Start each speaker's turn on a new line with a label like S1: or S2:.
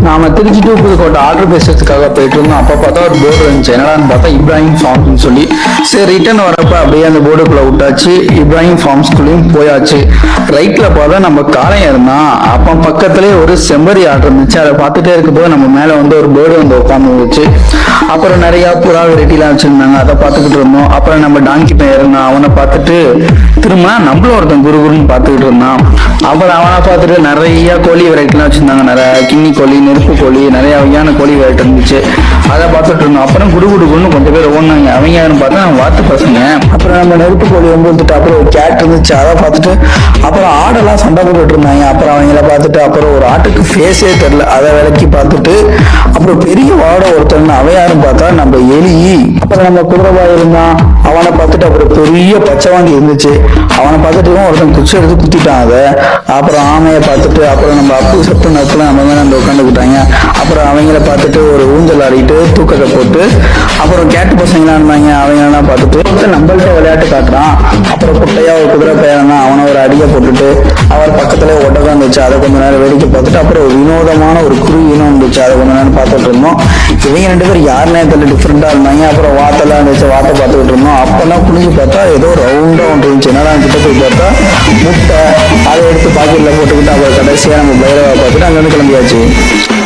S1: நாம Trichy to Pudukkottai order பேசுறதுக்காக போயிட்டு இருந்தோம். அப்ப பார்த்தா ஒரு போர்டு இருந்துச்சு. என்னடான்னு பார்த்தா இப்ராஹிம் ஃபார்ம்ஸ்னு சொல்லி. சரி ரிட்டர்ன் வரப்ப அப்படியே அந்த போர்டுக்குள்ள விட்டாச்சு. இப்ராஹிம் ஃபார்ம்ஸ்குள்ளேயும் போயாச்சு. ரைட்ல பார்த்தா நம்ம காளையம் இருந்தான். அப்ப பக்கத்துலேயே ஒரு செம்பரி ஆர்டர் இருந்துச்சு. அதை பார்த்துட்டே இருக்கும்போது நம்ம மேல வந்து ஒரு பேர்டு வந்து உட்காந்து இருந்துச்சு. அப்புறம் நிறைய புறா வெரைட்டிலாம் வச்சிருந்தாங்க. அதை பார்த்துக்கிட்டு இருந்தோம். அப்புறம் நம்ம டாங்கி பையன் இருந்தான். அவனை பார்த்துட்டு திரும்ப நம்மள ஒருத்தன் குருகுருன்னு பார்த்துக்கிட்டு இருந்தான். அப்புறம் அவனை பார்த்துட்டு நிறைய கோழி வெரைட்டிலாம் வச்சிருந்தாங்க. நிறைய கிண்ணி கோழி, நெருப்பு கோழி, நிறைய வகையான கோழி வெரைட்டி இருந்துச்சு. அதை பார்த்துட்டு இருந்தோம். அப்புறம் குடுகுடுன்னு கொஞ்சம் பேர் ஓடினாங்க. அவங்க யாருன்னு பார்த்தா நம்ம வாத்து பசங்க. அப்புறம் நம்ம நெருப்பு கோழி வந்துட்டு அப்புறம் ஒரு கேட் இருந்துச்சு. அதை பார்த்துட்டு அப்புறம் ஆடெல்லாம் சண்டை போட்டுட்டு இருந்தாங்க. அப்புறம் அவங்கள பார்த்துட்டு அப்புறம் ஒரு ஆட்டுக்கு ஃபேஸே தெரியல. அதை விலக்கி பார்த்துட்டு அப்புறம் பெரிய வாட ஒருத்தன் அவன் யாருன்னு பார்த்தா நம்ம எலி. அப்புறம் நம்ம குதிரைவாய் இருந்தான். அவனை பார்த்துட்டு அப்புறம் பெரிய பச்சை வாங்கி இருந்துச்சு. அவனை பார்த்துட்டு ஒருத்தன் குச்சி எடுத்து குத்திட்டான் அதை. அப்புறம் ஆமையை பார்த்துட்டு அப்புறம் நம்ம அப்பு சத்து நத்துல நம்ம மேலே அந்த உட்காந்துக்கிட்டாங்க. அப்புறம் அவங்கள பார்த்துட்டு ஒரு ஊஞ்சல் ஆடிட்டு தூக்கத்தை போட்டு அப்புறம் கேட்டு பசங்களாம் இருந்தாங்க. அவங்களெல்லாம் பார்த்துட்டு நம்மள்கிட்ட விளையாட்டு காட்டுறான். அப்புறம் குட்டையா ஒரு குதிரை பையன் தான். அவனை ஒரு அடியை போட்டுட்டு அவர் பக்கத்துல ஒட்டகம் இருந்துச்சு. அதை கொஞ்ச நேரம் வேடிக்கை பார்த்துட்டு அப்புறம் ஒரு வினோதமான ஒரு குருவி இனம் இருந்துச்சு. அதை கொஞ்ச நேரம் பார்த்துட்டு இருந்தோம். இவங்க ரெண்டு பேரும் யாருன்னே தெரியல, டிஃப்ரெண்டா இருந்தாங்க. அப்புறம் வாத்தெல்லாம் இருந்துச்சு. வாத்தை பார்த்துக்கிட்டு இருந்தோம். அப்பெல்லாம் குனிஞ்சு பார்த்தா ஏதோ ரவுண்டா ஒன்று இருந்துச்சு. என்னடா கிட்ட போய் பார்த்தா முட்டை. அதை எடுத்து பாக்கெட்ல போட்டுக்கிட்டு அப்புறம் கடைசியா நம்ம பைரவா பார்த்துட்டு அங்க வந்து கிளம்பியாச்சு.